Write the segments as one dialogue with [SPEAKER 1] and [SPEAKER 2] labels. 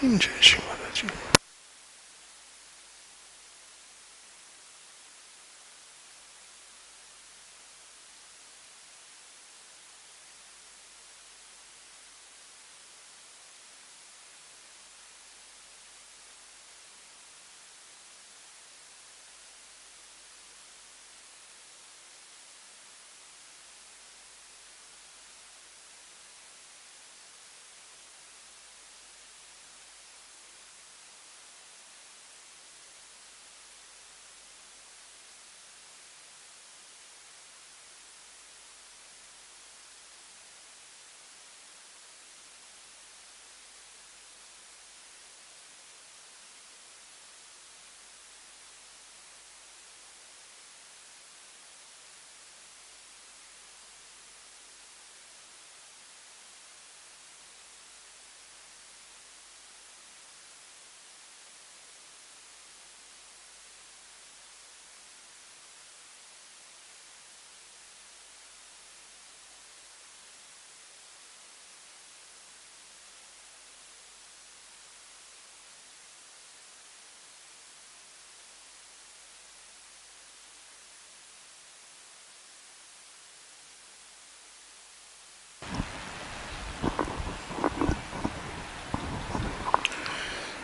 [SPEAKER 1] जय श्री माता जी।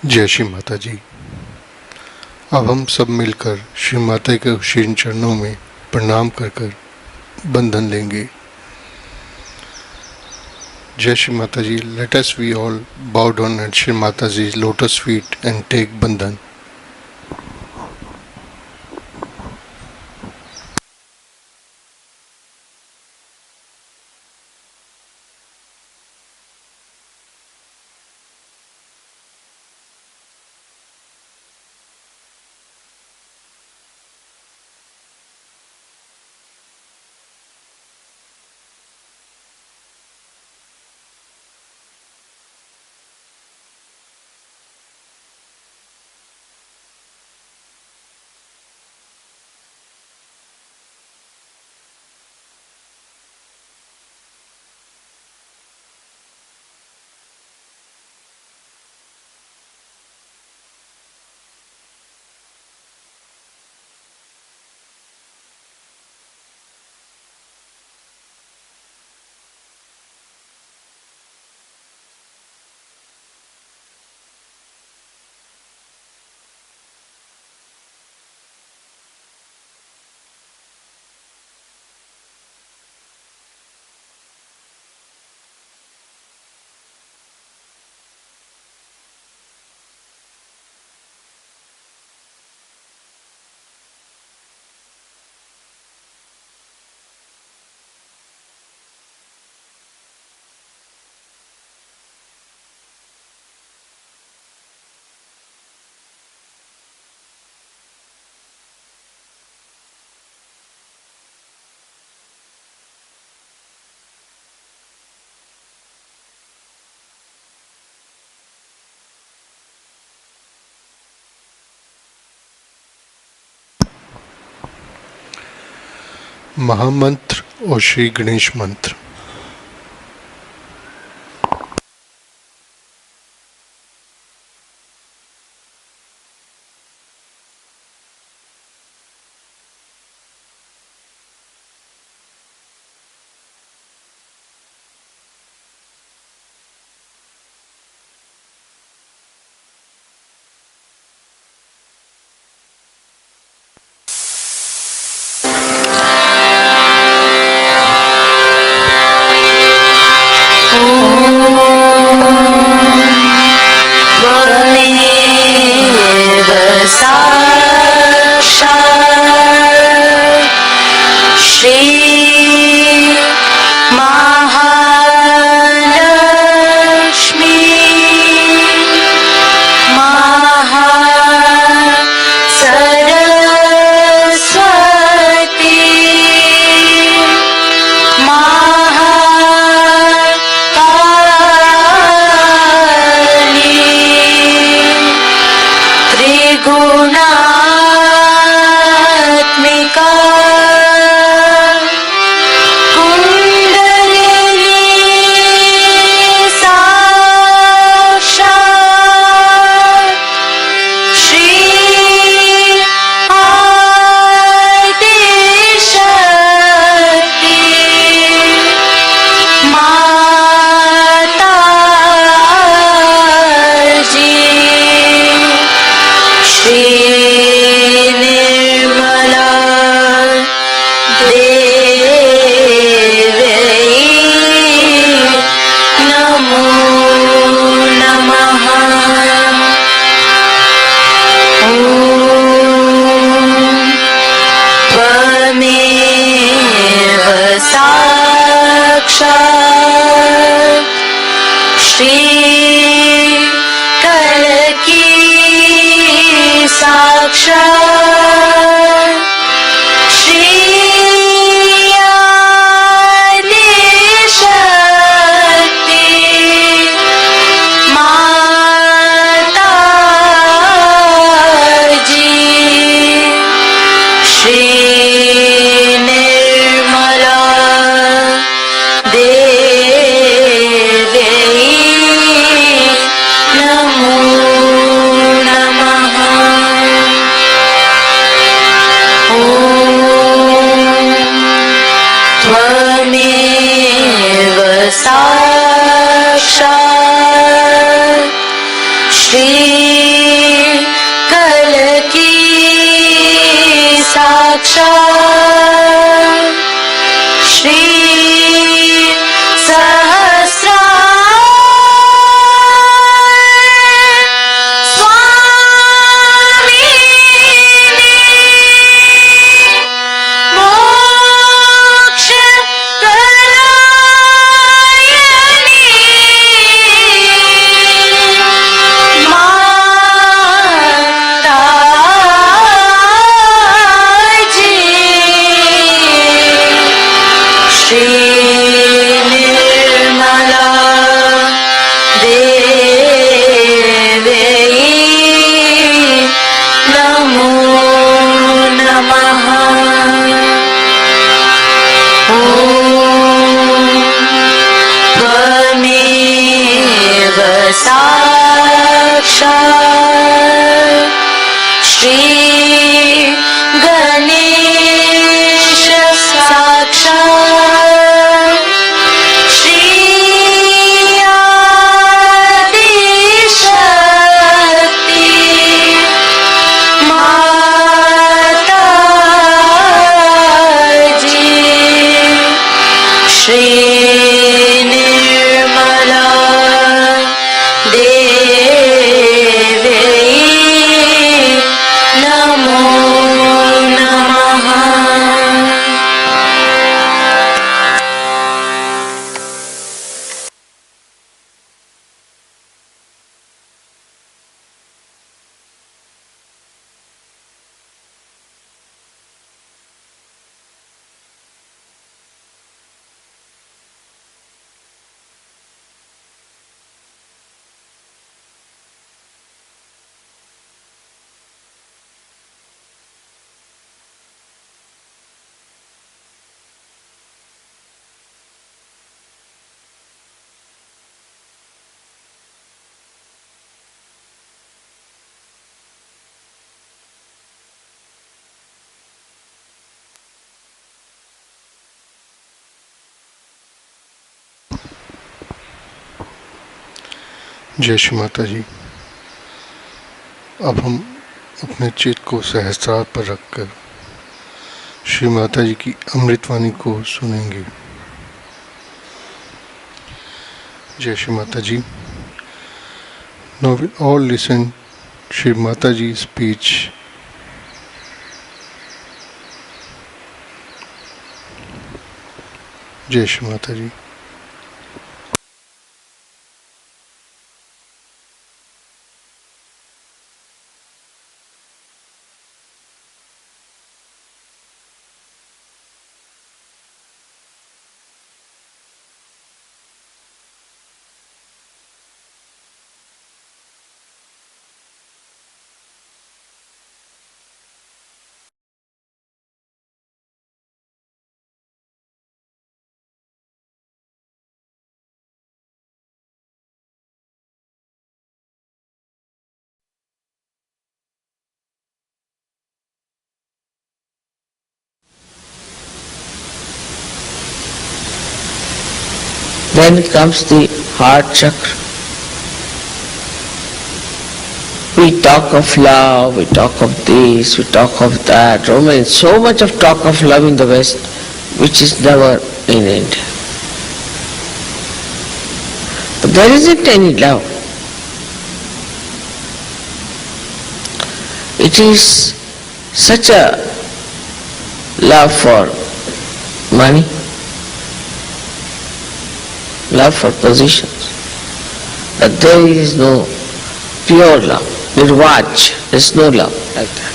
[SPEAKER 1] जय श्री माता जी। अब हम सब मिलकर श्री माता के श्री चरणों में प्रणाम कर कर बंधन लेंगे। जय Shri Mata ji. Let us we all bow down at Shri Mataji's lotus feet and take bandhan. महामंत्र और श्री गणेश मंत्र।
[SPEAKER 2] साक्षात् श्री
[SPEAKER 1] जय श्री माता जी। अब हम अपने चित्त को सहस्त्रार पर रखकर श्री माता जी की अमृतवाणी को सुनेंगे। जय श्री माता जी। Now we all listen Shri Mataji's speech. जय श्री माता जी।
[SPEAKER 3] Then comes the heart chakra. We talk of love, we talk of this, we talk of that. Romance, so much of talk of love in the West, which is never in India. But there isn't any love. It is such a love for money, love for positions, that there is no pure love, nirvaj, there is no love like that.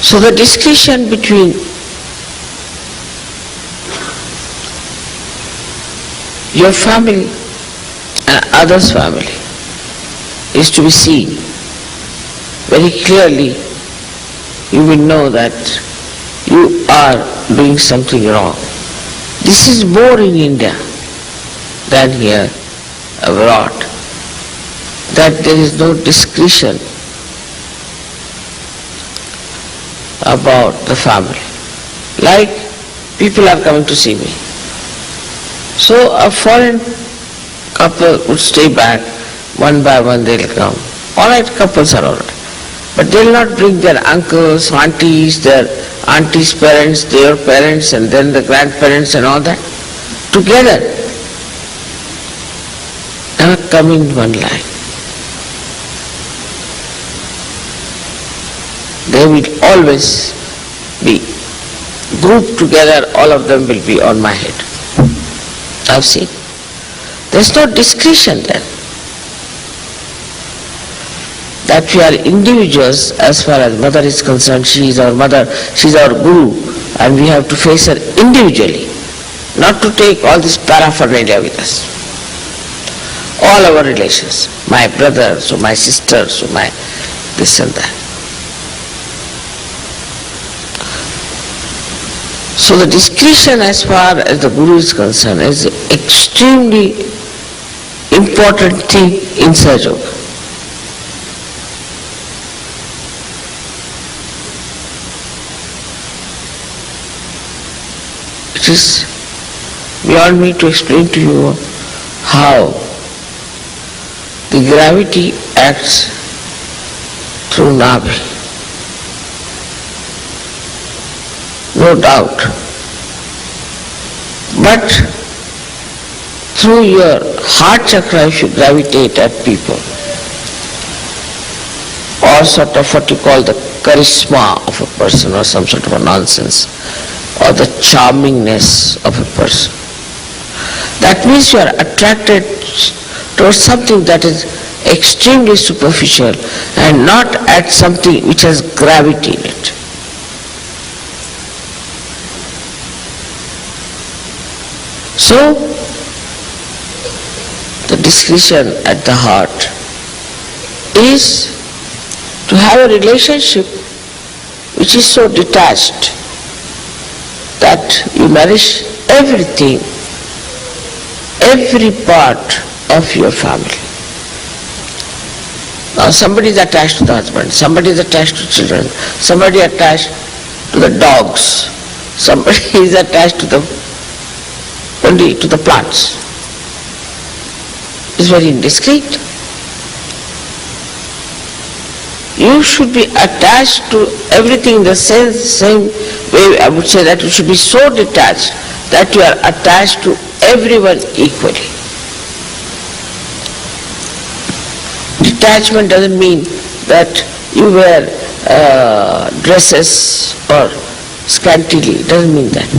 [SPEAKER 3] So the discretion between your family and others' family is to be seen very clearly. You will know that you are doing something wrong. This is more in India than here abroad, that there is no discretion about the family. Like people are coming to see me. So a foreign couple would stay back One by one they'll come. All right, couples are all right. But they'll not bring their uncles, aunties, their aunties' parents, their parents, and then the grandparents and all that together. Never come in one line. They will always be grouped together, all of them will be on my head. I've seen. There's no discretion then. That we are individuals as far as mother is concerned. She is our mother, she is our guru, and we have to face her individually, not to take all this paraphernalia with us. All our relations, my brothers, or my sisters, or my this and that. So the discretion as far as the guru is concerned is an extremely important thing in Sahaja Yoga. It is beyond me to explain to you how the gravity acts through Nabhi. No doubt. But through your heart chakra you should gravitate at people. Or sort of what you call the charisma of a person, or some sort of a nonsense, or the charmingness of a person. That means you are attracted towards something that is extremely superficial and not at something which has gravity in it. So, the discretion at the heart is to have a relationship which is so detached that you nourish everything, every part of your family. Now somebody is attached to the husband, somebody is attached to children, somebody attached to the dogs, somebody is attached to only to the plants. It's very indiscreet. You should be attached to everything in the same way. I would say that you should be so detached that you are attached to everyone equally. Detachment doesn't mean that you wear dresses or scantily. It doesn't mean that.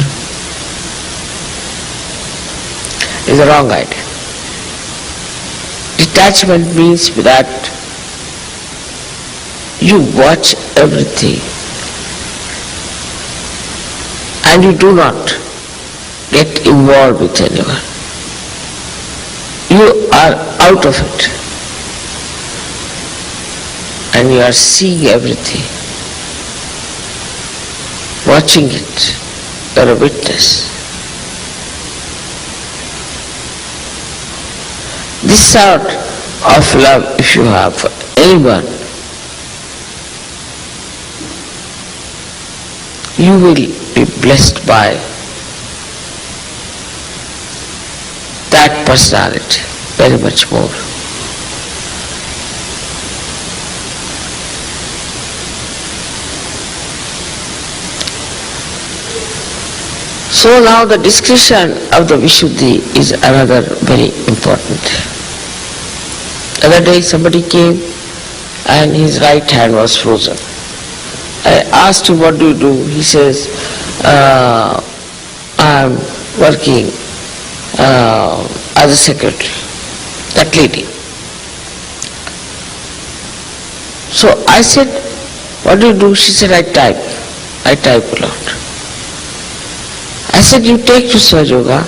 [SPEAKER 3] It's a wrong idea. Detachment means that you watch everything and you do not get involved with anyone. You are out of it and you are seeing everything, watching it. You are a witness. This sort of love, if you have for anyone, you will be blessed by that personality very much more. So now the discretion of the Vishuddhi is another very important. The other day somebody came and his right hand was frozen. I asked him, what do you do? He says, I am working as a secretary. That lady. So I said, what do you do? She said, I type. I type a lot. I said, you take to Sahaja Yoga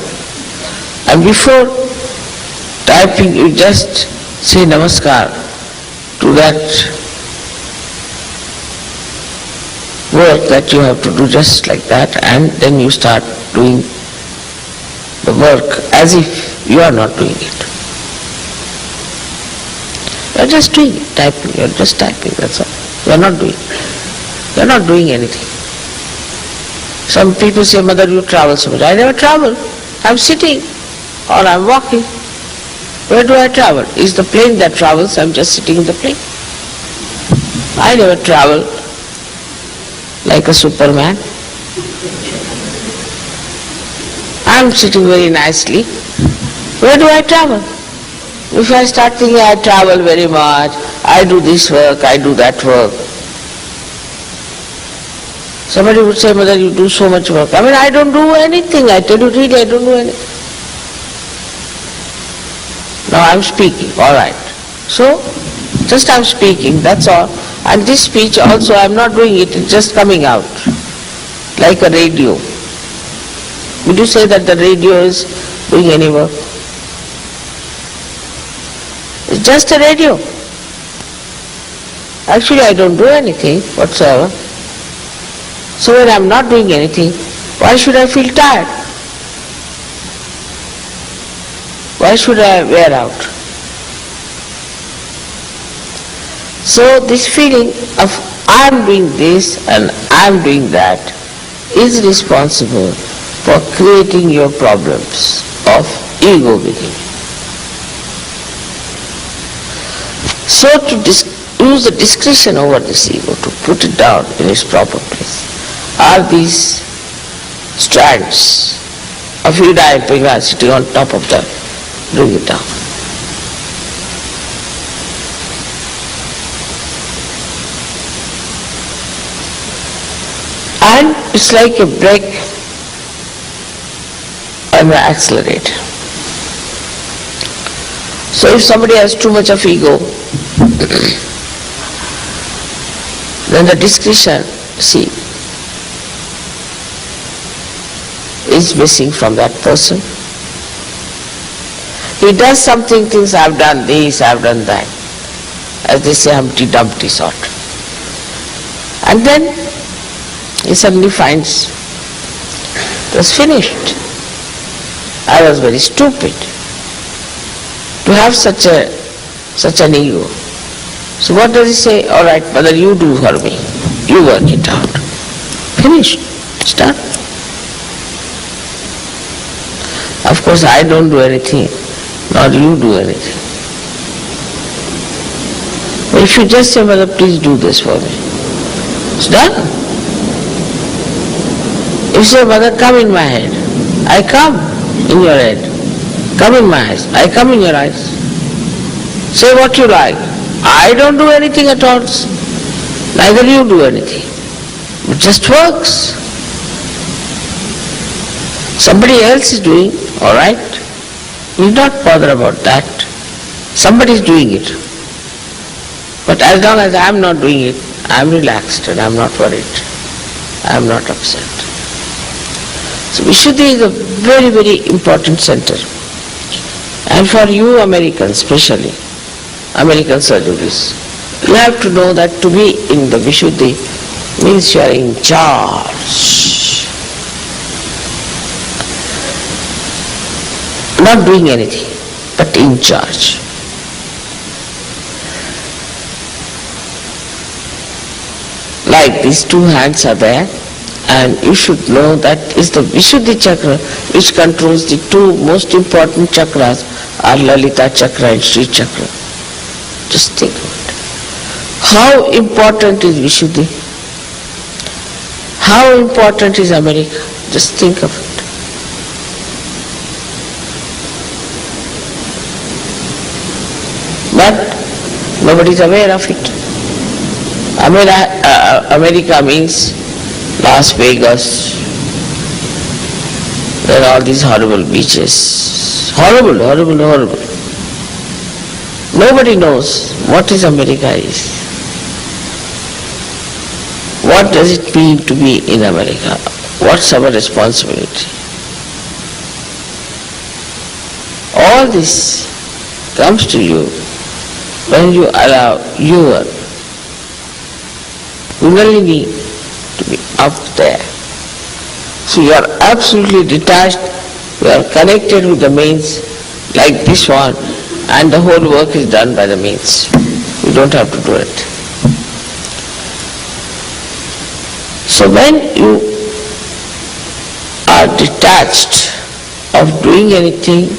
[SPEAKER 3] and before typing you just say namaskar to that work that you have to do just like that, and then you start doing the work as if you are not doing it. You are just doing it, typing, you are just typing, that's all. You are not doing it. You are not doing anything. Some people say, Mother, you travel so much. I never travel. I am sitting or I am walking. Where do I travel? Is the plane that travels? I'm just sitting in the plane. I never travel like a Superman. I'm sitting very nicely. Where do I travel? If I start thinking I travel very much, I do this work, I do that work. Somebody would say, Mother, you do so much work. I don't do anything. I tell you really, I don't do anything. Now I'm speaking, all right. So, just I'm speaking, that's all. And this speech also, I'm not doing it, it's just coming out. Like a radio. Would you say that the radio is doing any work? It's just a radio. Actually, I don't do anything whatsoever. So when I'm not doing anything, why should I feel tired? Why should I wear out? So this feeling of I'm doing this and I'm doing that is responsible for creating your problems of ego within. So to use the discretion over this ego, to put it down in its proper place, are these strands of Hridaya and Pingala sitting on top of that. Bring it down. And it's like a brake and an accelerator. So if somebody has too much of ego, then the discretion, see, is missing from that person. He does something, thinks I've done this, I've done that. As they say, Humpty Dumpty sort. And then he suddenly finds it was finished. I was very stupid to have such an ego. So what does he say? All right, Mother, you do for me. You work it out. Finished. It's done. Of course, I don't do anything, nor you do anything. But if you just say, Mother, please do this for me, it's done. If you say, Mother, come in my head, I come in your head. Come in my eyes, I come in your eyes. Say what you like. I don't do anything at all. Neither you do anything. It just works. Somebody else is doing, all right. We not bother about that. Somebody is doing it. But as long as I am not doing it, I am relaxed and I am not worried. I am not upset. So Vishuddhi is a very, very important center. And for you Americans especially, American surgeries, you have to know that to be in the Vishuddhi means you are in charge. Not doing anything, but in charge. Like these two hands are there, and you should know that is the Vishuddhi Chakra which controls the two most important chakras are Lalita Chakra and Shri Chakra. Just think of it. How important is Vishuddhi? How important is America? Just think of it. But nobody is aware of it. America means Las Vegas. There are all these horrible beaches. Horrible, horrible, horrible. Nobody knows what is America is. What does it mean to be in America? What's our responsibility? All this comes to you when you allow your Kundalini to be up there. So you are absolutely detached, you are connected with the means like this one, and the whole work is done by the means. You don't have to do it. So when you are detached of doing anything,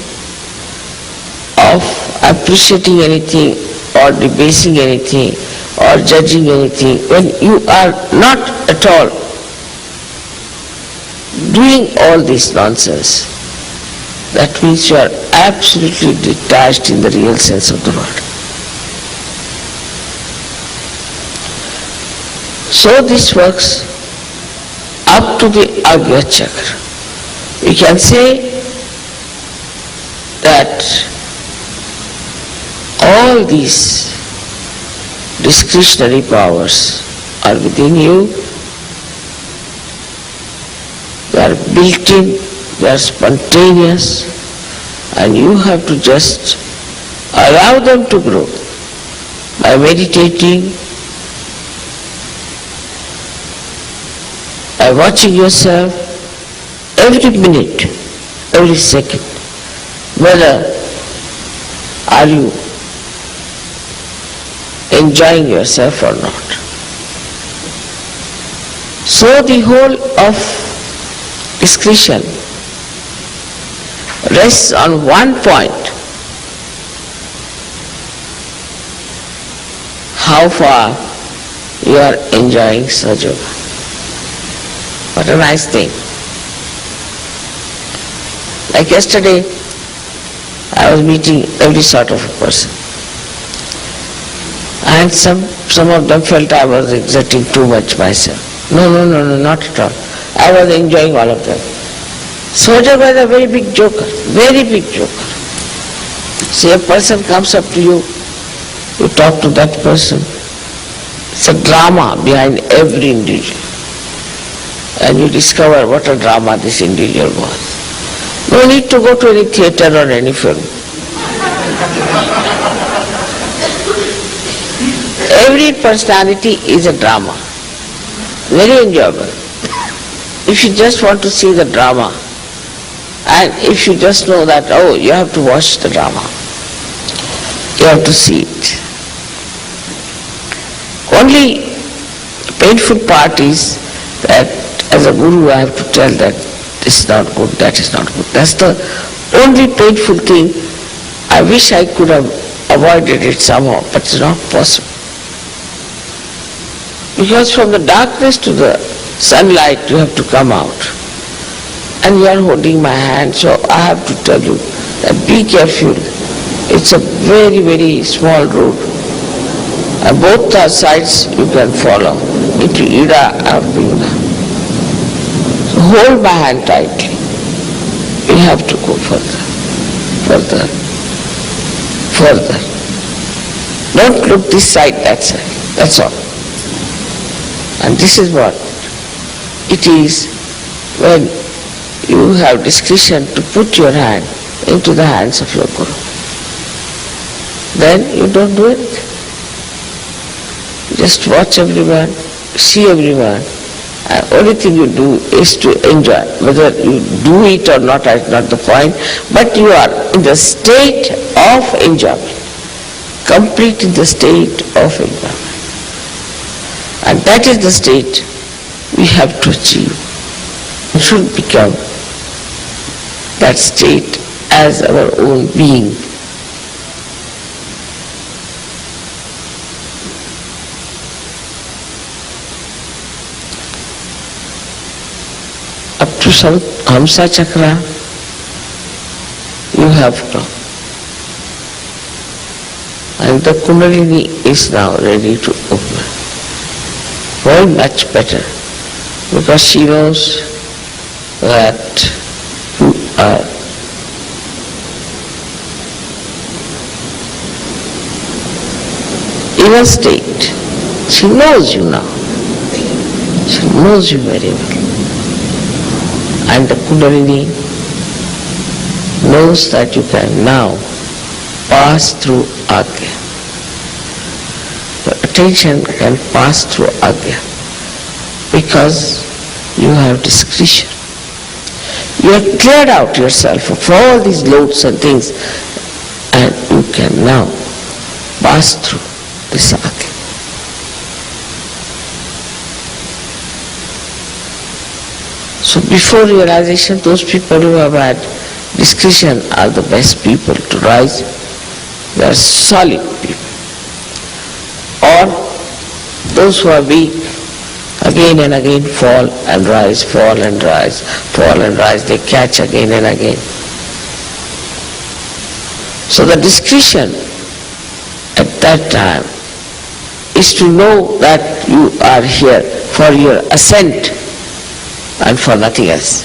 [SPEAKER 3] of appreciating anything or debasing anything or judging anything, when you are not at all doing all this nonsense, that means you are absolutely detached in the real sense of the word. So this works up to the ARYA Chakra. We can say that all these discretionary powers are within you, they are built in, they are spontaneous, and you have to just allow them to grow by meditating, by watching yourself every minute, every second, whether are you enjoying yourself or not. So the whole of discretion rests on one point: how far you are enjoying Sahaja. What a nice thing. Like yesterday, I was meeting every sort of a person. And some of them felt I was exerting too much myself. No, not at all. I was enjoying all of them. Sahaja was a very big joker, very big joker. See, a person comes up to you, you talk to that person. It's a drama behind every individual. And you discover what a drama this individual was. No need to go to any theatre or any film. Every personality is a drama, very enjoyable. If you just want to see the drama, and if you just know that, oh, you have to watch the drama, you have to see it. Only painful part is that as a guru I have to tell that this is not good, that is not good. That's the only painful thing. I wish I could have avoided it somehow, but it's not possible. Because from the darkness to the sunlight you have to come out. And you are holding my hand, so I have to tell you that be careful. It's a very, very small road. And both sides you can follow into Ida or Pinga. So hold my hand tightly. We have to go further, further, further. Don't look this side, that side. That's all. And this is what it is when you have discretion to put your hand into the hands of your Guru. Then you don't do anything. Just watch everyone, see everyone, and only thing you do is to enjoy. Whether you do it or not is not the point, but you are in the state of enjoyment, complete in the state of enjoyment. And that is the state we have to achieve. We should become that state as our own being. Up to some Hamsa Chakra, you have come. And the Kundalini is now ready to open. Very much better, because she knows that you are in a state. She knows you now. She knows you very well. And the Kundalini knows that you can now pass through Agya. Your attention can pass through Agya because you have discretion. You have cleared out yourself of all these loads and things, and you can now pass through this Agya. So before realization, those people who have had discretion are the best people to rise They are solid people. Or those who are weak, again and again fall and rise, fall and rise, fall and rise. They catch again and again. So the discretion at that time is to know that you are here for your ascent and for nothing else.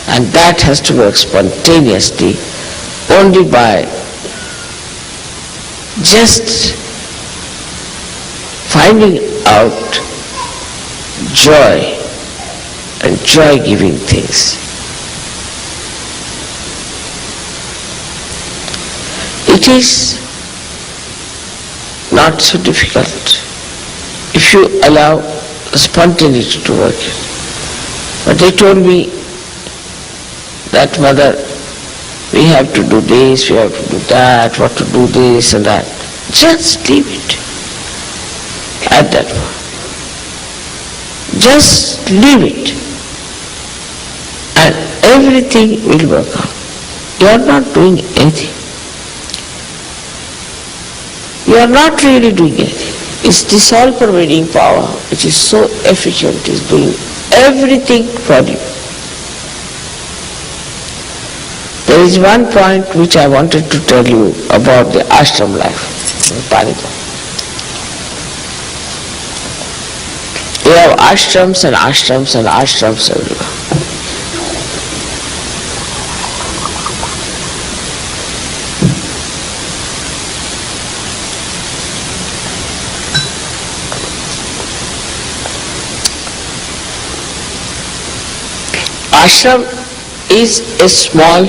[SPEAKER 3] And that has to work spontaneously only by just finding out joy and joy-giving things. It is not so difficult if you allow the spontaneity to work. But they told me that, Mother, we have to do this, we have to do that, what to do this and that. Just leave it at that point. Just leave it and everything will work out. You are not doing anything. You are not really doing anything. It's this all-pervading power which is so efficient, is doing everything for you. There is one point which I wanted to tell you about the ashram life in Panita. You have ashrams and ashrams and ashrams everywhere. Ashram is a small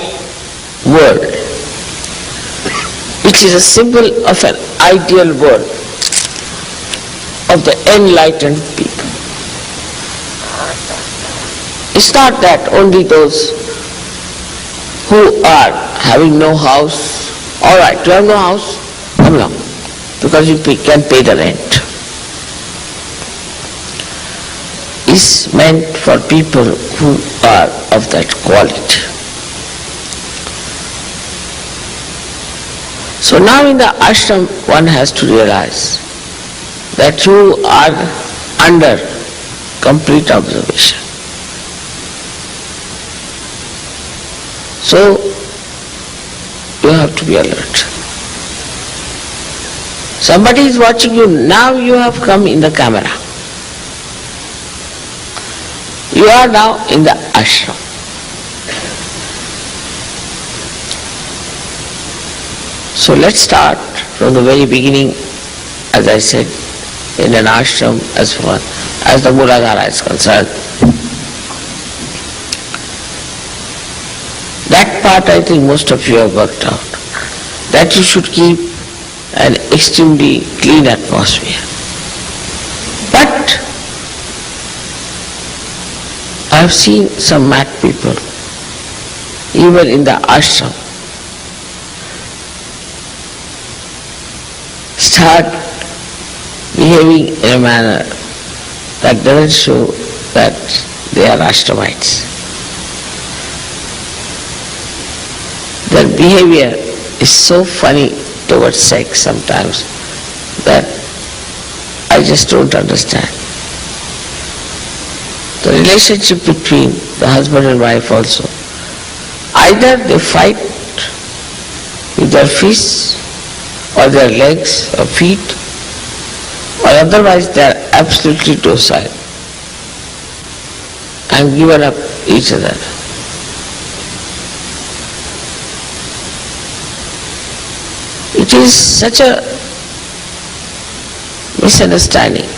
[SPEAKER 3] world which is a symbol of an ideal world of the enlightened people. It's not that only those who are having no house, all right, you have no house, come along, because you can pay the rent. Is meant for people who are of that quality. So now in the ashram one has to realize that you are under complete observation. So you have to be alert. Somebody is watching you, now you have come in the camera. You are now in the ashram. So let's start from the very beginning, as I said, in an ashram as far as the Muladhara is concerned. That part I think most of you have worked out, that you should keep an extremely clean atmosphere. But I have seen some mad people, even in the ashram, start behaving in a manner that doesn't show that they are ashramites. Their behavior is so funny towards sex sometimes that I just don't understand. The relationship between the husband and wife also, either they fight with their fists or their legs or feet, or otherwise they are absolutely docile and given up each other. It is such a misunderstanding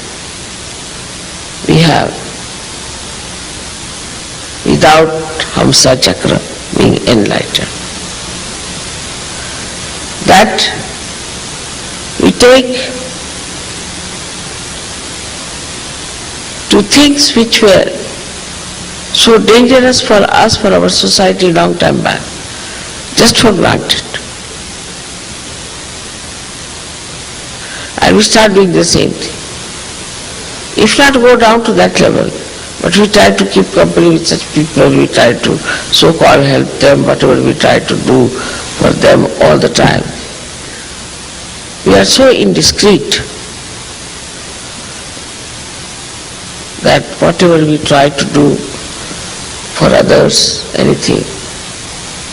[SPEAKER 3] we have without Hamsa Chakra being enlightened. That we take to things which were so dangerous for us, for our society long time back, just for granted. And we start doing the same thing. If not go down to that level, but we try to keep company with such people, we try to so-called help them, whatever we try to do for them all the time. we are so indiscreet that whatever we try to do for others, anything,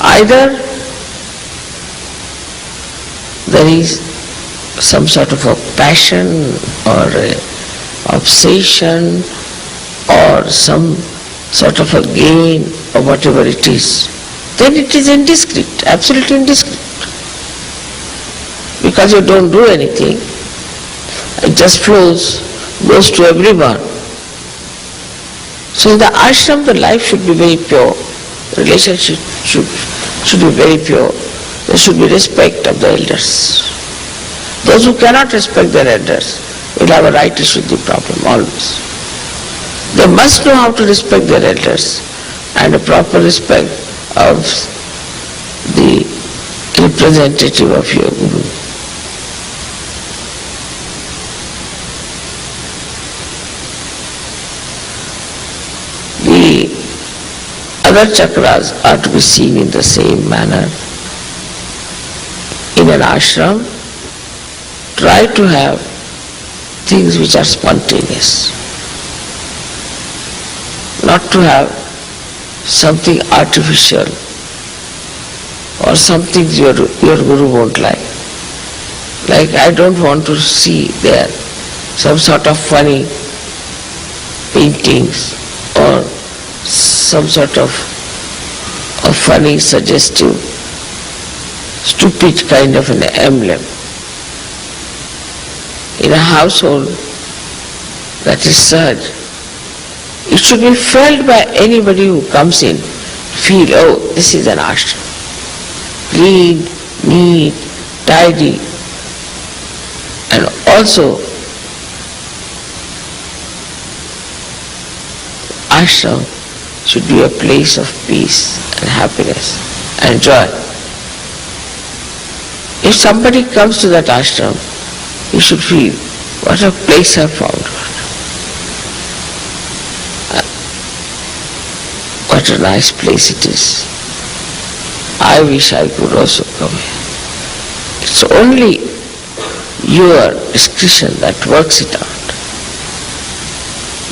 [SPEAKER 3] either there is some sort of a passion or a obsession or some sort of a gain or whatever it is, then it is indiscreet, absolutely indiscreet. Because you don't do anything, it just flows, goes to everyone. So in the ashram, the life should be very pure. The relationship should be very pure. There should be respect of the elders. Those who cannot respect their elders will have a right Vishuddhi problem always. They must know how to respect their elders and a proper respect of the representative of your Guru. The other chakras are to be seen in the same manner. In an ashram, try to have things which are spontaneous. Not to have something artificial or something your Guru won't like. Like I don't want to see there some sort of funny paintings or some sort of a funny, suggestive, stupid kind of an emblem. In a household that is such, it should be felt by anybody who comes in, feel, oh, this is an ashram. Clean, neat, tidy, and also ashram should be a place of peace and happiness and joy. If somebody comes to that ashram, he should feel, what a place I found. What a nice place it is. I wish I could also come here. It's only your discretion that works it out.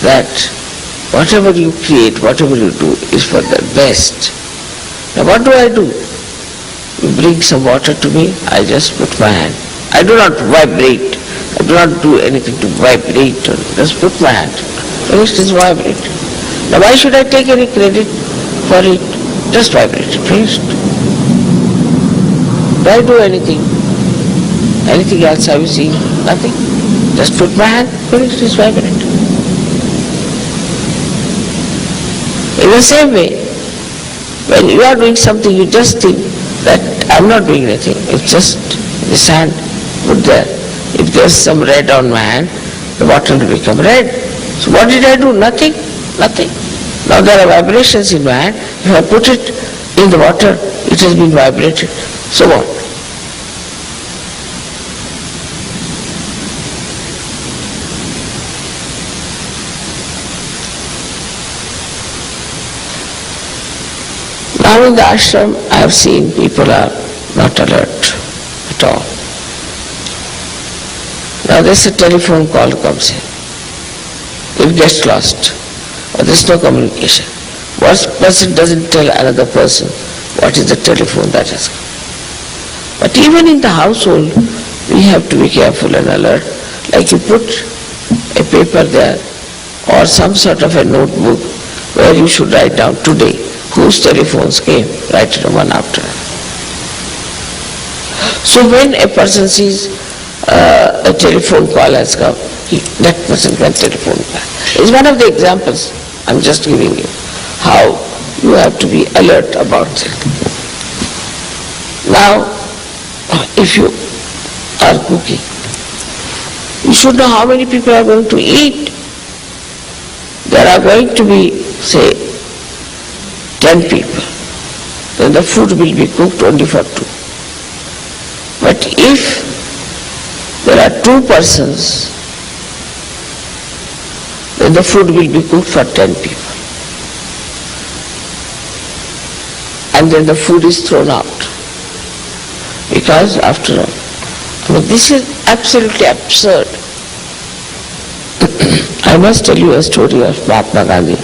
[SPEAKER 3] That whatever you create, whatever you do is for the best. Now what do? You bring some water to me, I just put my hand. I do not vibrate. I do not do anything to vibrate. Just put my hand. Finished, is vibrate. Now why should I take any credit for it? Just vibrate. Finished. Do I do anything? Anything else have you seen? Nothing. Just put my hand. Finished, is vibrate. In the same way, when you are doing something, you just think that I am not doing anything. It's just this hand put there. If there's some red on my hand, the water will become red. So what did I do? Nothing. Nothing. Now there are vibrations in my hand. If I put it in the water, it has been vibrated. So what? Now in the ashram, I have seen people are not alert at all. Now there's a telephone call comes in. It gets lost. Or there's no communication. One person doesn't tell another person what is the telephone that has come. But even in the household, we have to be careful and alert. Like you put a paper there or some sort of a notebook where you should write down today whose telephones came, write it one after another. So when a person sees a telephone call has come, that person can telephone back. It's one of the examples I'm just giving you, how you have to be alert about it. Now, if you are cooking, you should know how many people are going to eat. There are going to be, say, 10 people. Then the food will be cooked only for 2. But if there are 2 persons, then the food will be cooked for 10 people. And then the food is thrown out. Because after all, But this is absolutely absurd. I must tell you a story of Mahatma Gandhi.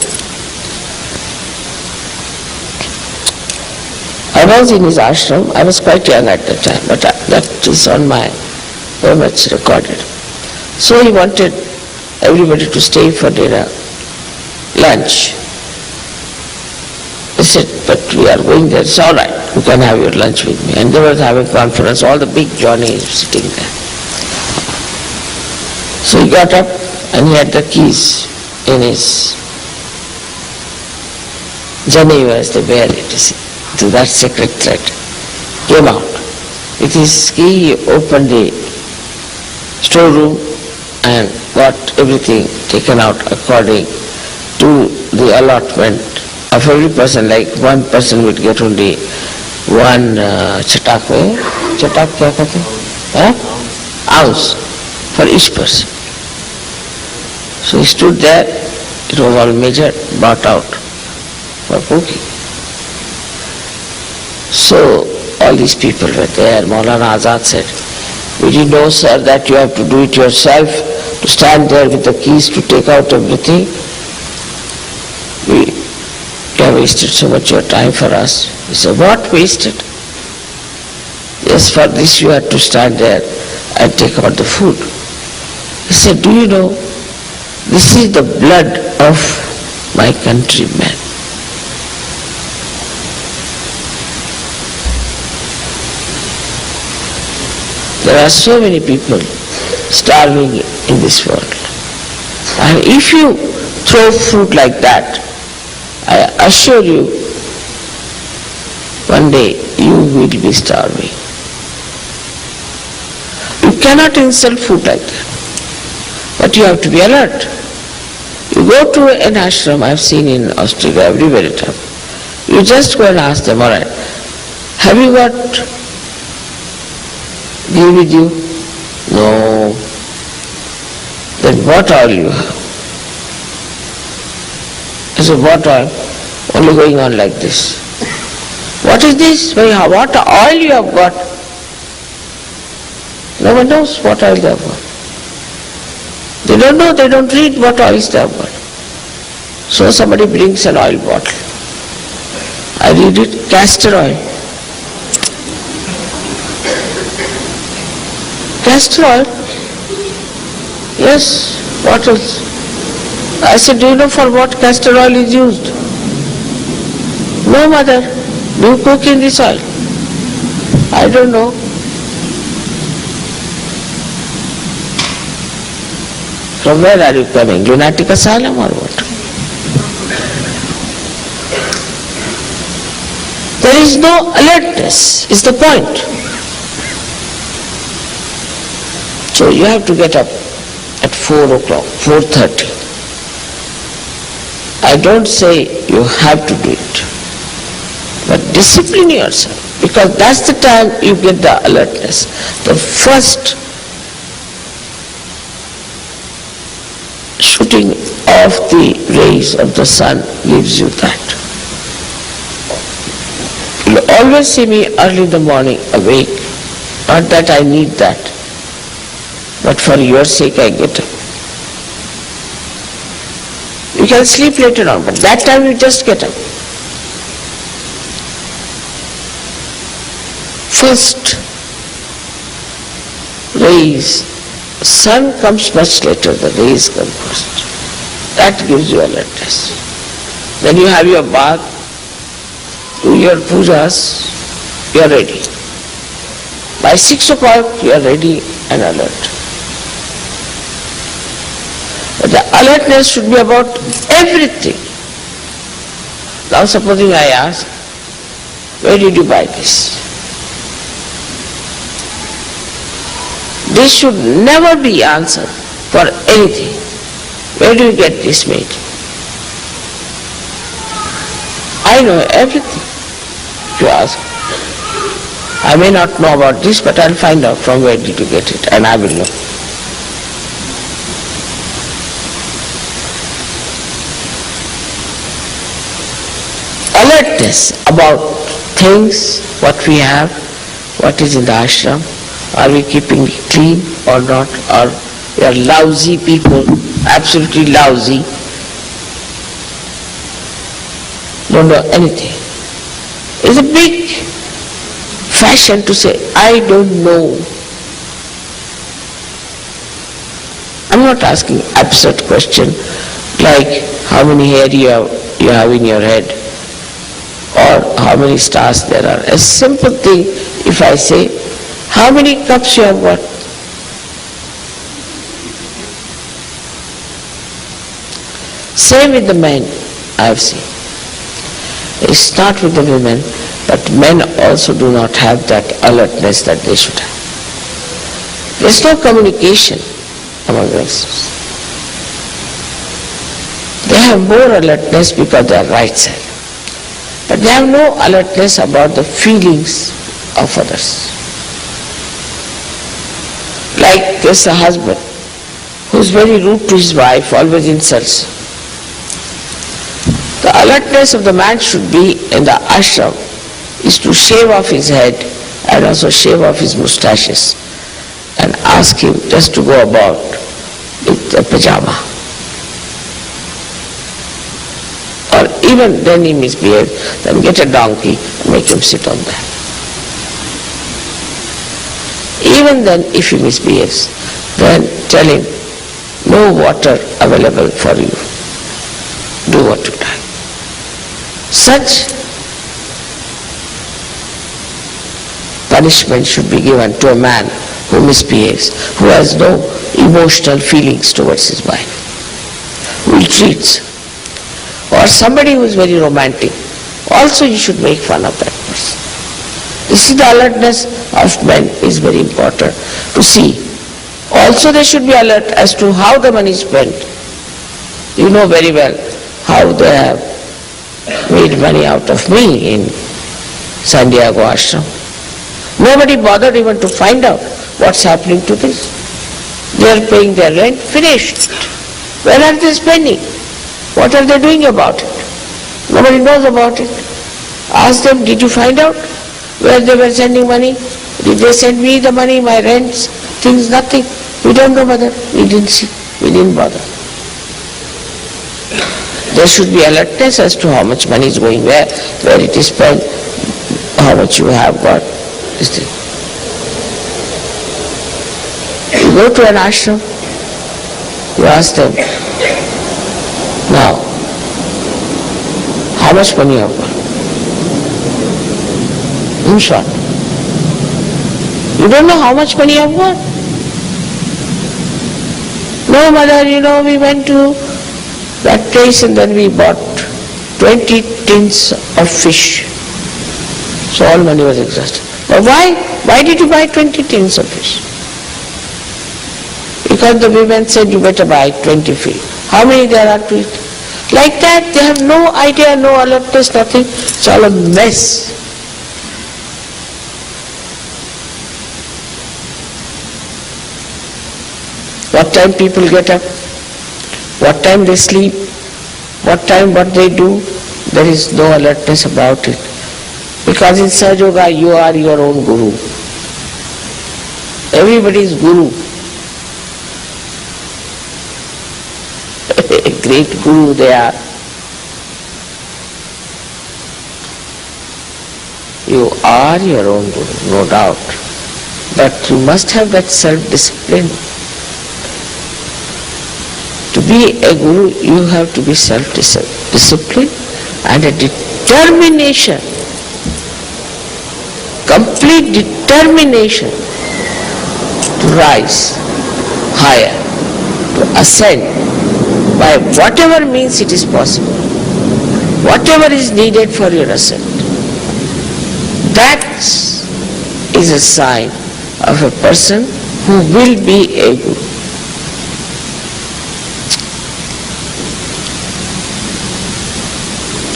[SPEAKER 3] I was in his ashram. I was quite young at that time, but that is on my very much recorded. So he wanted everybody to stay for dinner, lunch. He said, but we are going there. It's all right. You can have your lunch with me. And they were having conference. All the big Johnnies sitting there. So he got up and he had the keys in his Geneva, as they wear it, to that sacred thread. Came out. With his key, he opened the storeroom and got everything taken out according to the allotment of every person. Like one person would get only one chatak kya kehte hain? Ounce for each person. So he stood there, it was all measured, brought out for cooking. So all these people were there. Maulana Azad said, "We didn't know, sir, that you have to do it yourself, to stand there with the keys to take out everything. You have wasted so much of your time for us." He said, "What wasted?" "Yes, for this you had to stand there and take out the food." He said, "Do you know, this is the blood of my countrymen." There are so many people starving in this world. And if you throw food like that, I assure you, one day you will be starving. You cannot insult food like that. But you have to be alert. You go to an ashram, I have seen in Australia, everywhere it happens. You just go and ask them, all right, have you got ghee with you? No. Then what oil you have? I said, what oil? Only going on like this. What is this? What oil you have got? No one knows what oil they have got. They don't know, they don't read what oils they have got. So somebody brings an oil bottle. I read it, castor oil. Castor oil? Yes, what else? I said, do you know for what castor oil is used? No, mother. Do you cook in this oil? I don't know. From where are you coming? Lunatic asylum or what? There is no alertness, is the point. So you have to get up at 4 o'clock, 4:30. I don't say you have to do it, but discipline yourself, because that's the time you get the alertness. The first shooting off the rays of the sun gives you that. You'll always see me early in the morning awake. Not that I need that, but for your sake I get up. You can sleep later on, but that time you just get up. First rays, sun comes much later, the rays come first. That gives you alertness. Then you have your bath, do your pujas, you are ready. By 6 o'clock you are ready and alert. But the alertness should be about everything. Now supposing I ask, where did you buy this? This should never be answered for anything. Where do you get this made? I know everything. If you ask, I may not know about this, but I'll find out from where did you get it, and I will know. Alertness about things, what we have, what is in the ashram, Are we keeping it clean or not? Or we are lousy people, absolutely lousy, don't know anything. It's a big fashion to say, I don't know. I'm not asking absurd question like how many hair you have in your head or how many stars there are. A simple thing, if I say, how many cups you have got? Same with the men, I have seen. It's not with the women, but men also do not have that alertness that they should have. There's no communication among themselves. They have more alertness because they are right side. But they have no alertness about the feelings of others. Like there's a husband who's very rude to his wife, always insults. The alertness of the man should be in the ashram is to shave off his head and also shave off his moustaches and ask him just to go about with a pajama. Or even then he misbehaves, then get a donkey and make him sit on that. Even then if he misbehaves, then tell him, no water available for you. Do what you like. Such punishment should be given to a man who misbehaves, who has no emotional feelings towards his wife, who treats. Or somebody who is very romantic, also you should make fun of that person. This is the alertness of men is very important to see. Also they should be alert as to how the money is spent. You know very well how they have made money out of me in San Diego ashram. Nobody bothered even to find out what's happening to this. They are paying their rent, finished. Where are they spending? What are they doing about it? Nobody knows about it. Ask them, did you find out where they were sending money? Did they send me the money, my rents, things, nothing? We don't know whether. We didn't see. We didn't bother. There should be alertness as to how much money is going where it is spent, how much you have got. This thing. You go to an ashram, you ask them, now, how much money you have got? In short, you don't know how much money you have got? No, mother, we went to that place and then we bought 20 tins of fish. So all money was exhausted. But why did you buy 20 tins of fish? Because the women said you better buy 20 fish. How many there are to eat? Like that, they have no idea, no alertness, nothing. It's all a mess. What time people get up? What time they sleep, what they do, there is no alertness about it. Because in Sahaja Yoga, you are your own guru. Everybody is guru. A great guru they are. You are your own guru, no doubt. But you must have that self-discipline. To be a guru, you have to be self-disciplined and a determination, complete determination to rise higher, to ascend by whatever means it is possible, whatever is needed for your ascent. That is a sign of a person who will be a guru.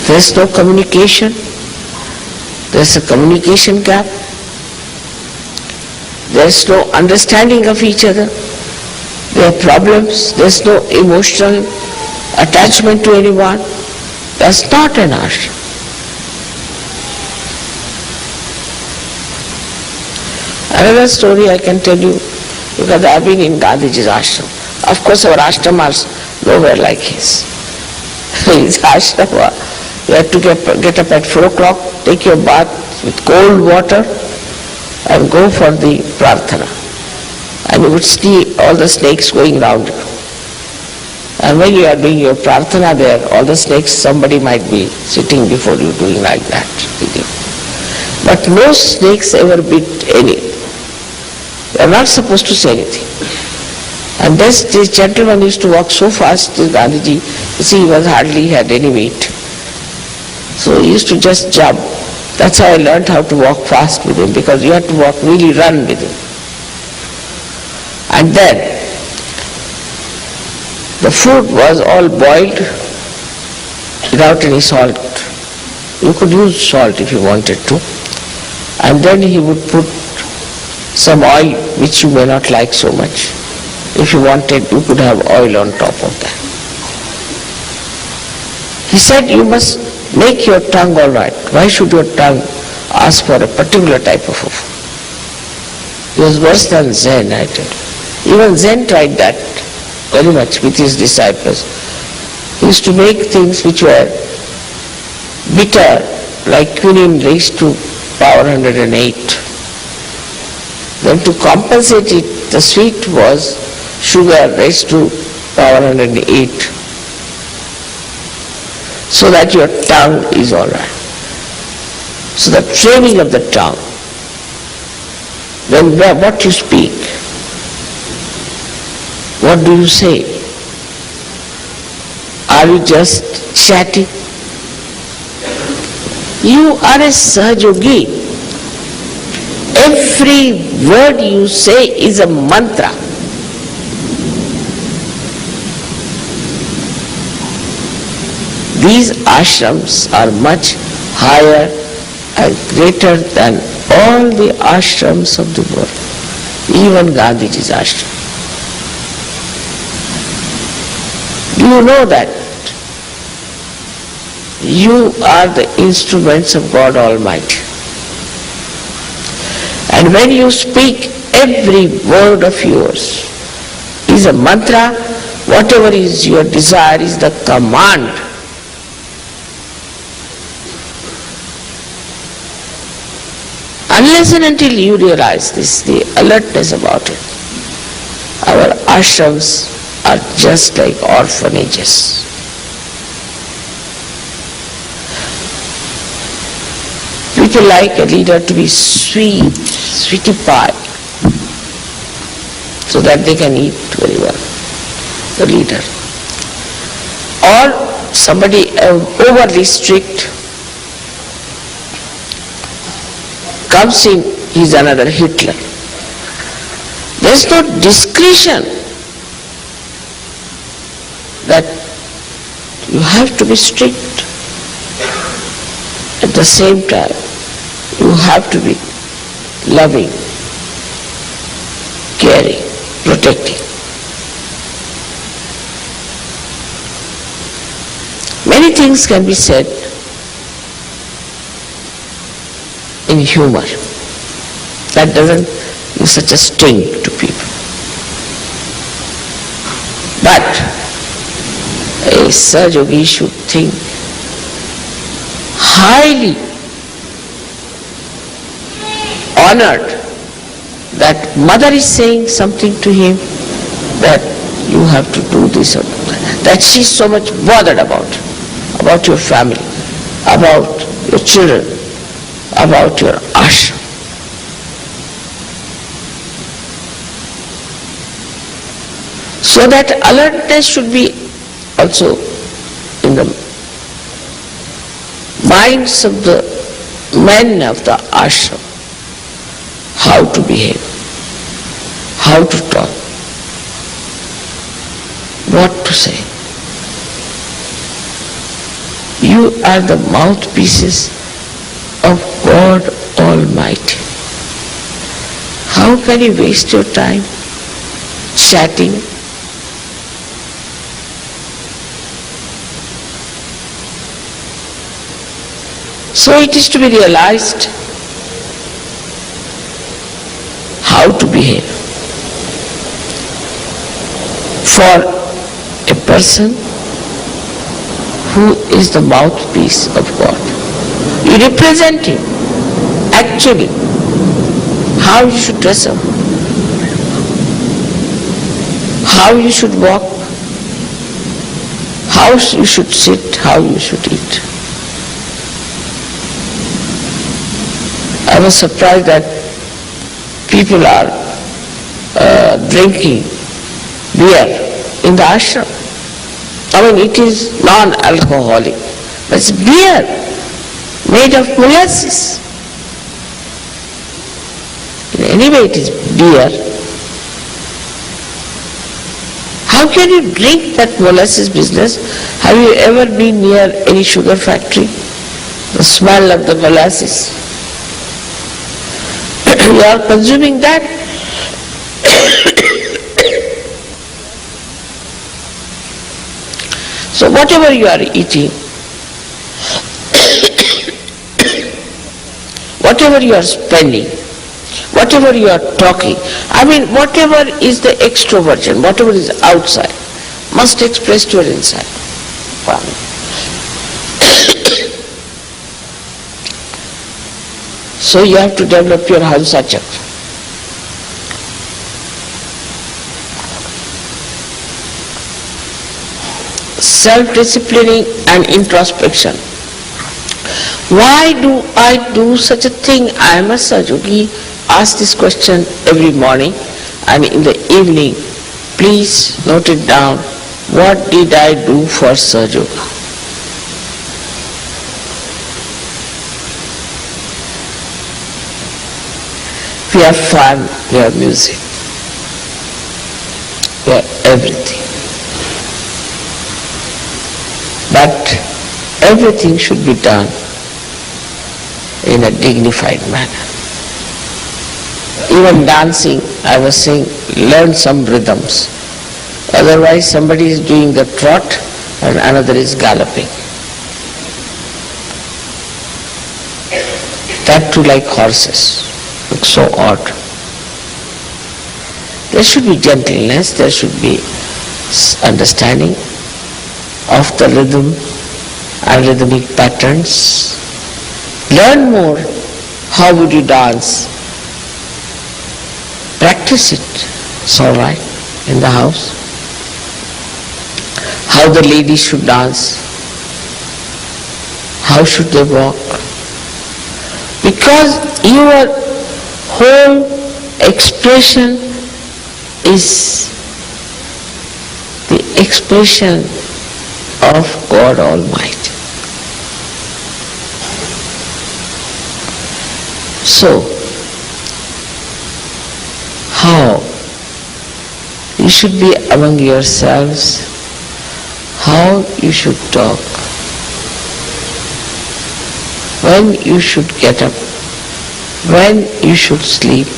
[SPEAKER 3] There is no communication. There is a communication gap. There is no understanding of each other. There are problems. There is no emotional attachment to anyone. That's not an ashram. Another story I can tell you, because I have been in Gandhiji's ashram. Of course our ashram are nowhere like his. His ashram, you have to get up at 4 o'clock, take your bath with cold water and go for the prarthana. And you would see all the snakes going round you. And when you are doing your prarthana there, all the snakes, somebody might be sitting before you doing like that. But no snakes ever bit any. You are not supposed to say anything. And this gentleman used to walk so fast, this Gandhiji, you see he hardly had any weight. So he used to just jump. That's how I learned how to walk fast with him, because you have to walk, really run with him. And then the food was all boiled without any salt. You could use salt if you wanted to. And then he would put some oil which you may not like so much. If you wanted, you could have oil on top of that. He said, you must make your tongue all right. Why should your tongue ask for a particular type of food? It was worse than Zen, I tell you. Even Zen tried that very much with his disciples. He used to make things which were bitter, like quinine raised to power 108. Then to compensate it, the sweet was sugar raised to power 108. So that your tongue is all right. So the training of the tongue, then what you speak, what do you say? Are you just chatting? You are a Sahajogi. Every word you say is a mantra. These ashrams are much higher and greater than all the ashrams of the world, even Gandhiji's ashram. Do you know that you are the instruments of God Almighty? And when you speak, every word of yours is a mantra. Whatever is your desire is the command. Unless and until you realize this, the alertness about it, our ashrams are just like orphanages. People like a leader to be sweet, sweetie pie, so that they can eat very well, the leader. Or somebody overly strict comes in, he's another Hitler. There's no discretion that you have to be strict. At the same time, you have to be loving, caring, protecting. Many things can be said in humor. That doesn't give such a sting to people. But a Sahajogi should think highly honored that mother is saying something to him that you have to do this or that she's so much bothered about your family, about your children, about your ashram. So that alertness should be also in the minds of the men of the ashram, how to behave, how to talk, what to say. You are the mouthpieces of God Almighty. How can you waste your time chatting? So it is to be realized behave. For a person who is the mouthpiece of God, you represent Him. Actually, how you should dress up, how you should walk, how you should sit, how you should eat. I was surprised that people are drinking beer in the ashram. I mean, it is non-alcoholic, but it's beer made of molasses. Anyway, it is beer. How can you drink that molasses business? Have you ever been near any sugar factory? The smell of the molasses. You are consuming that. So whatever you are eating, whatever you are spending, whatever you are talking, I mean whatever is the extroversion, whatever is outside, must express to your inside. So you have to develop your Hansa Chakra. Self-disciplining and introspection. Why do I do such a thing? I am a Sahajogi. Ask this question every morning, and in the evening, please note it down. What did I do for Sahajoga? We have fun, we have music, we have everything. But everything should be done in a dignified manner. Even dancing, I was saying, learn some rhythms. Otherwise somebody is doing the trot and another is galloping. That too like horses. Looks so odd. There should be gentleness, there should be understanding of the rhythm and rhythmic patterns. Learn more. How would you dance? Practice it. It's all right in the house. How the ladies should dance. How should they walk? Because your whole expression is the expression of God Almighty. So, how you should be among yourselves, how you should talk, when you should get up, when you should sleep.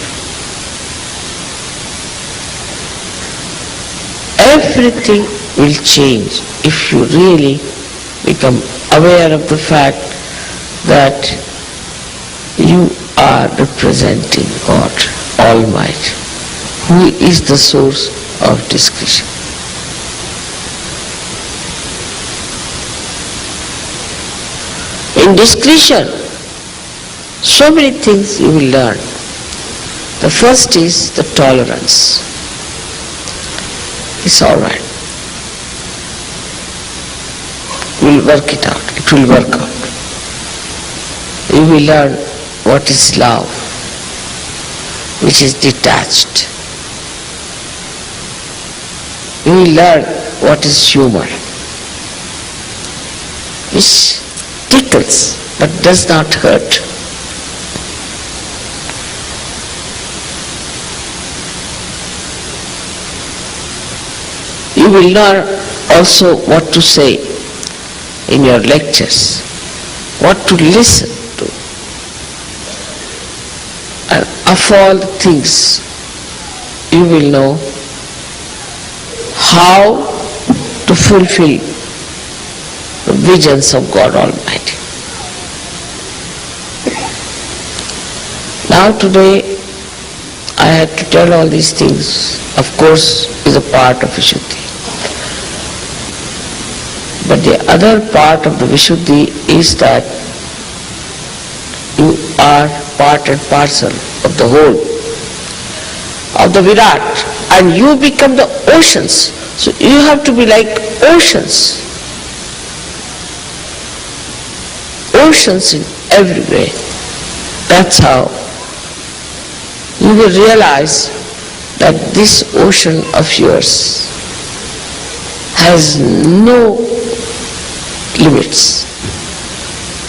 [SPEAKER 3] Everything will change if you really become aware of the fact that you are representing God Almighty, who is the source of discretion. In discretion, so many things you will learn. The first is the tolerance. It's all right. We'll work it out. It will work out. You will learn what is love, which is detached. You will learn what is humor, which tickles but does not hurt. You will learn also what to say in your lectures, what to listen to. And of all things, you will know how to fulfill the visions of God Almighty. Now today, I I had to tell all these things, of course, is a part of Vishuddhi. But the other part of the Vishuddhi is that you are part and parcel of the whole, of the Virat, and you become the oceans. So you have to be like oceans. Oceans in every way. That's how you will realize that this ocean of yours has no limits.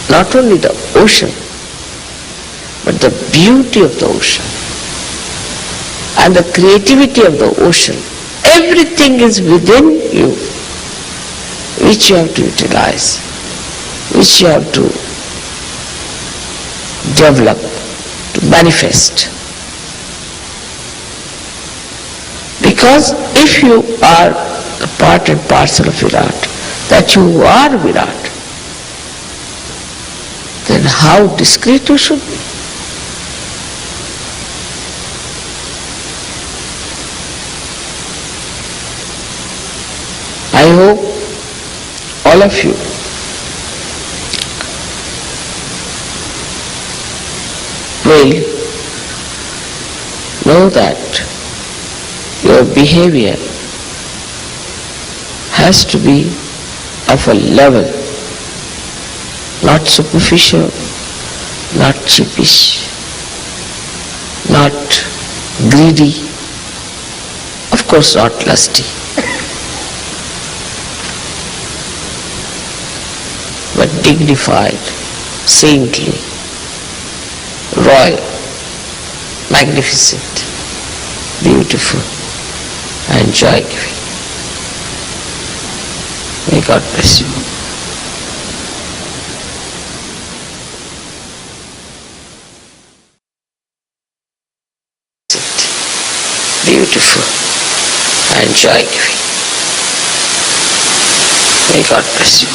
[SPEAKER 3] Not only the ocean, but the beauty of the ocean and the creativity of the ocean. Everything is within you, which you have to utilize, which you have to develop, to manifest. Because if you are a part and parcel of Virat, that you are Virat, then how discreet you should be. I hope all of you will know that your behavior has to be of a level, not superficial, not cheapish, not greedy, of course not lusty, but dignified, saintly, royal, magnificent, beautiful, and joy-giving. May God bless you. Beautiful and joy-giving. May God bless you.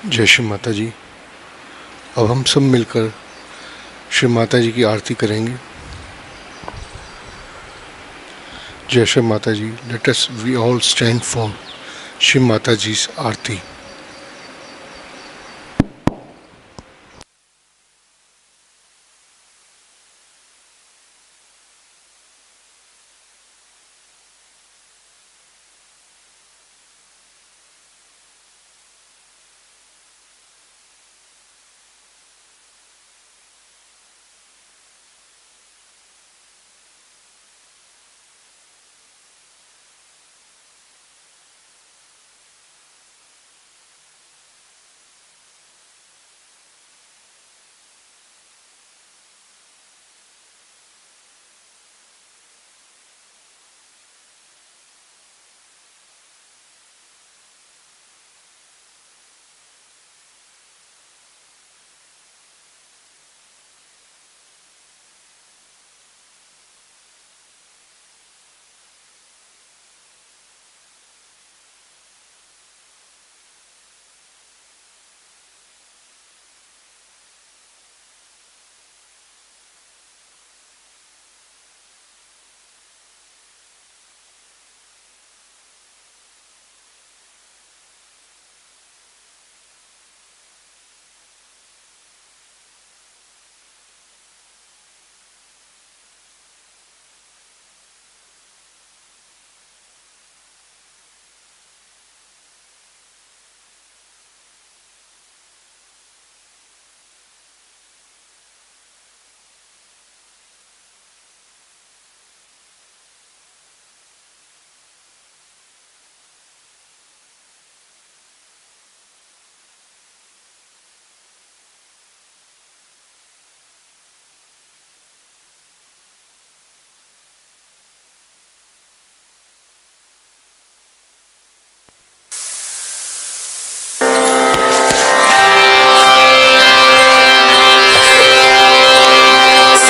[SPEAKER 1] जय श्री माता जी। अब हम सब मिलकर श्री माता जी की आरती करेंगे। जय Shri Mata ji. Let us we all stand for Shri Mata जी's आरती।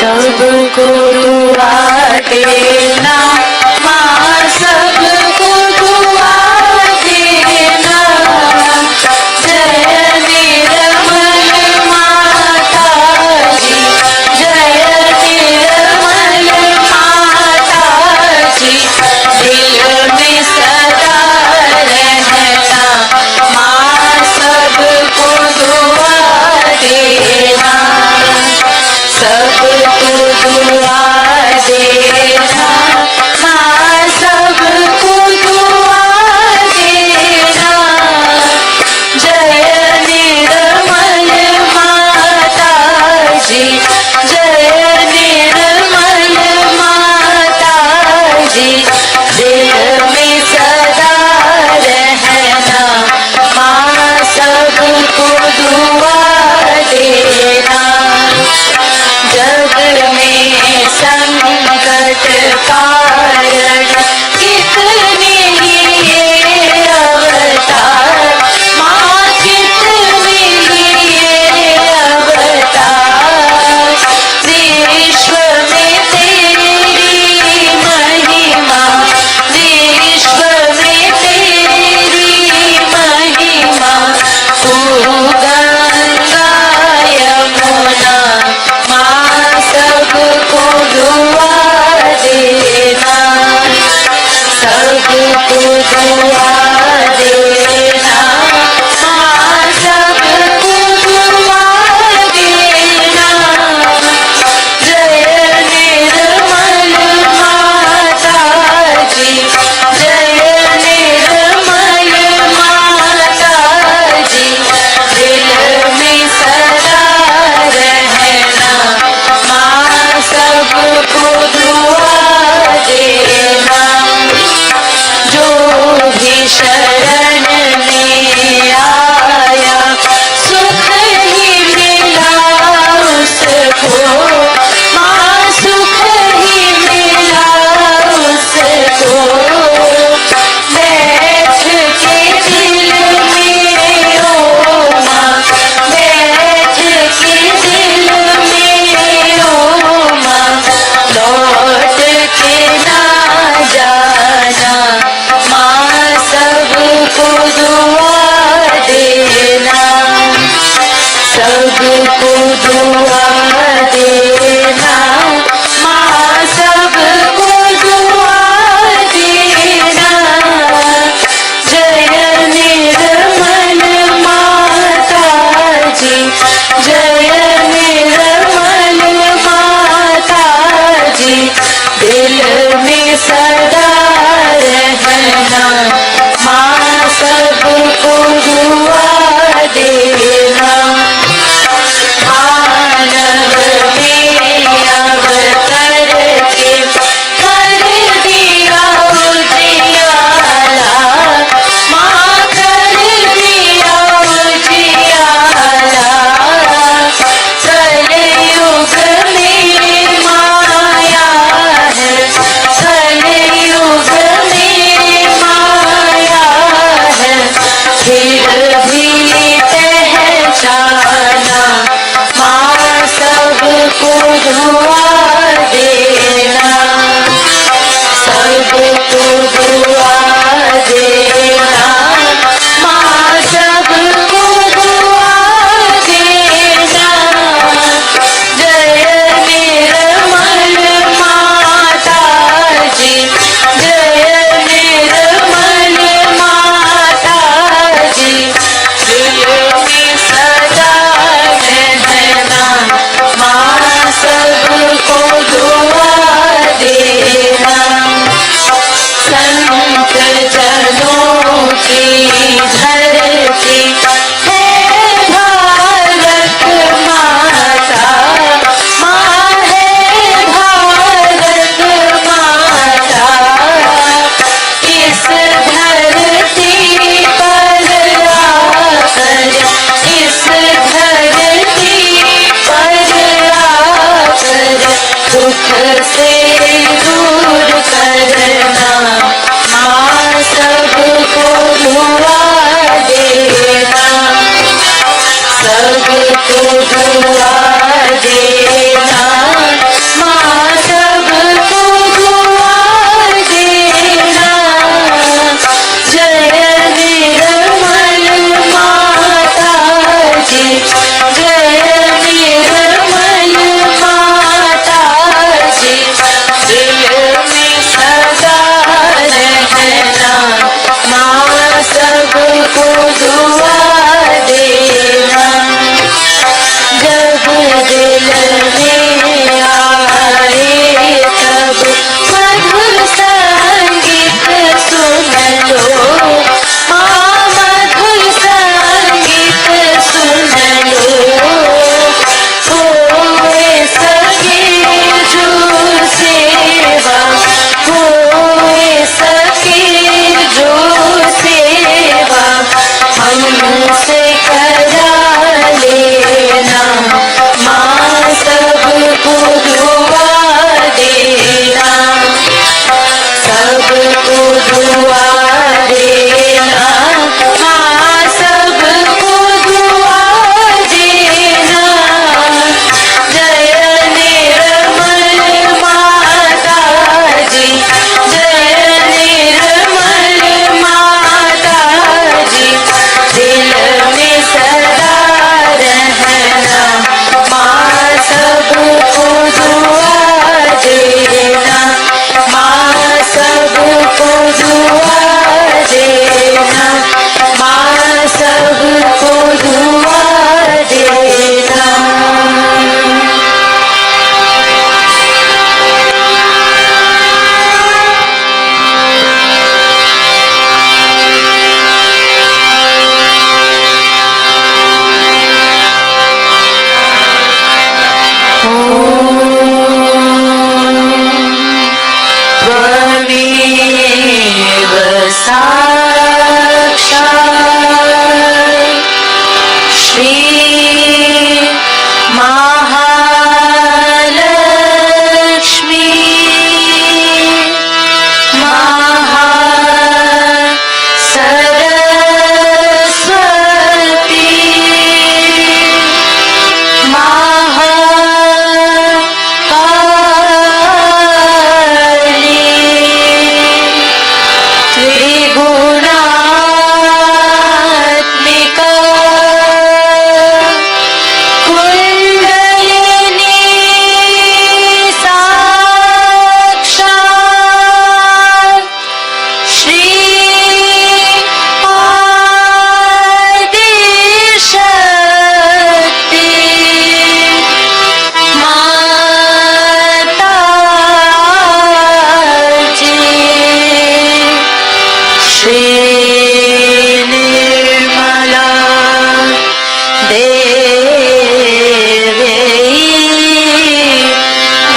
[SPEAKER 2] सबको दुआ देना माँ, सबको दुआ देना। जय निर्मल माता जी, जय निर्मल माता जी, दिल में सदा रहना माँ, सबको दुआ देना, सबको दुआ देना माँ, सबको दुआ देना। जय निर्मल माता जी, जय निर्मल माता जी, दिल में सदा रहना माँ, सबको दुआ देना। जग में संकट कारण कितने ही अवतार माँ, कितने ही अवतार। विश्व में तेरी महिमा, विश्व में तेरी महिमा। तू गंगा यमुना माँ, सबको दुआ देना, सबको दुआ देना माँ, सबको दुआ देना। जय निर्मल माता जी, जय निर्मल माता जी, दिल में सदा रहना माँ, सबको दुआ देना। जो भी शरण में आया सुख ही मिला उसको माँ, सुख ही मिला उसको। बैठ के दिल में ओ माँ, बैठ के दिल में ओ माँ, लौट के ना जाना माँ, सबको दुआ देना, सबको दुआ देना माँ, सबको दुआ देना। जय निर्मल माता जी, जय निर्मल माता जी, दिल में सदा रहना माँ, सबको दुआ देना। मानव Shri Nirmala Devi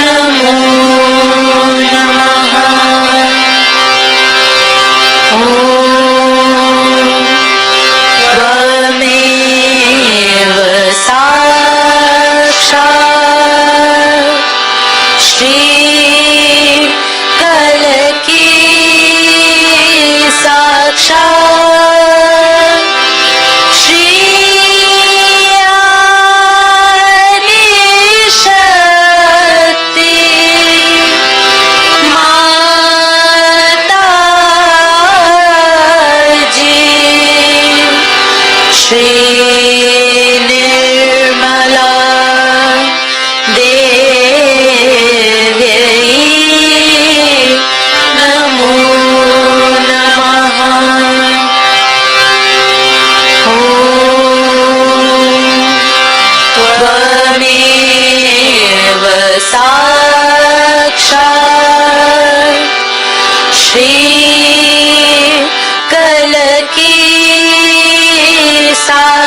[SPEAKER 2] Namo Namaha. Om Tvameva Sakshat Shri Kalaki Sakshat Shri Adi Shakti Mataji Shri Nirmala Devi Namo Namaha. Om Tvameva Sakshat Shri Kalaki Sakshat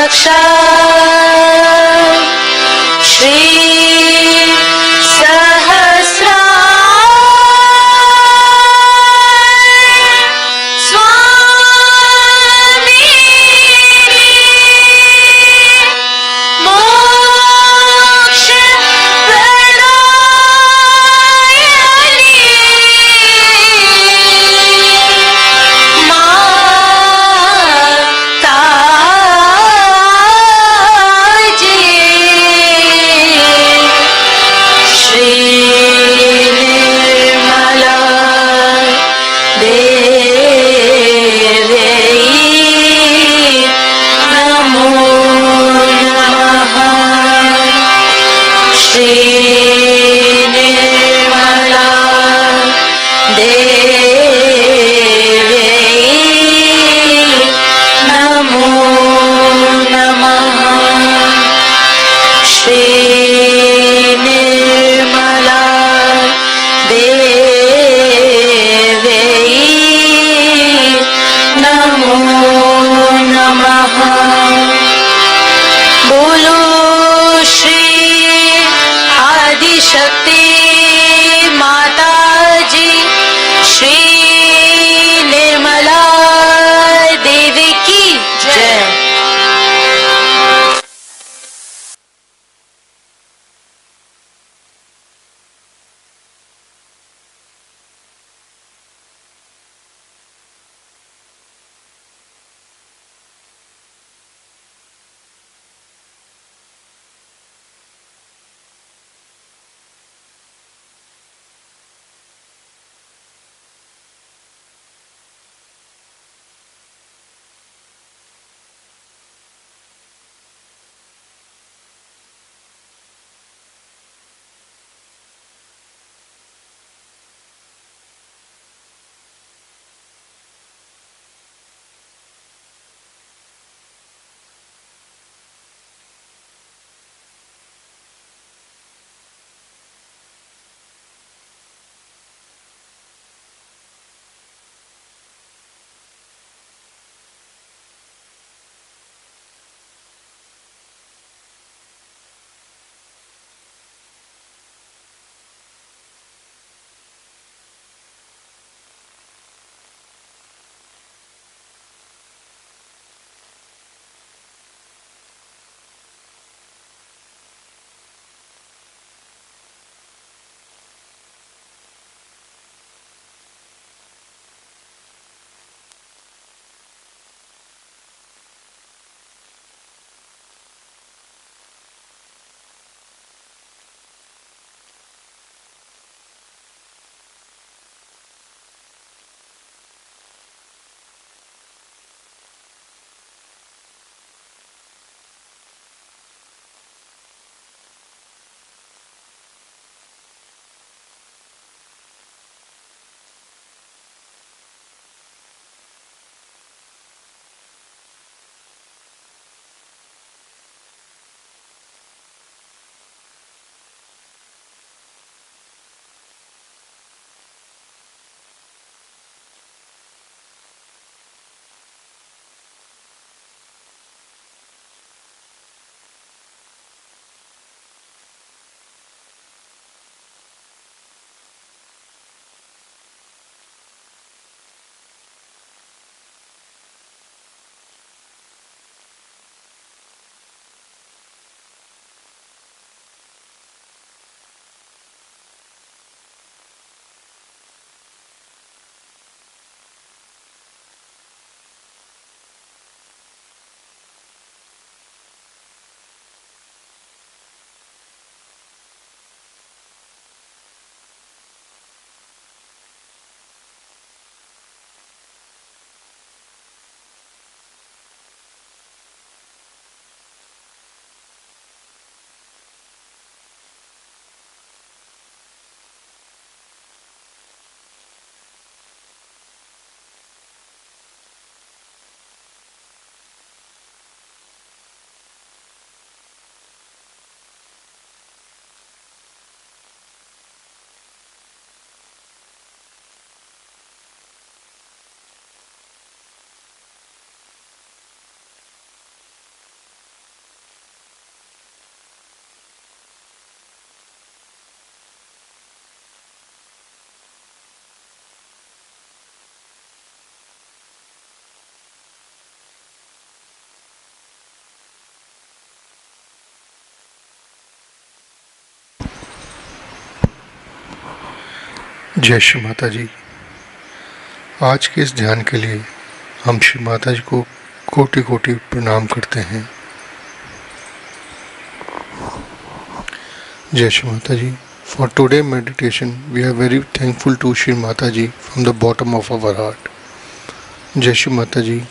[SPEAKER 1] जय श्री माता जी। आज के इस ध्यान के लिए हम श्री माता जी को कोटि कोटि प्रणाम करते हैं। जय श्री माता जी। For today meditation, we are very thankful to Shri Mata Ji from the bottom of our heart. जय श्री माता जी।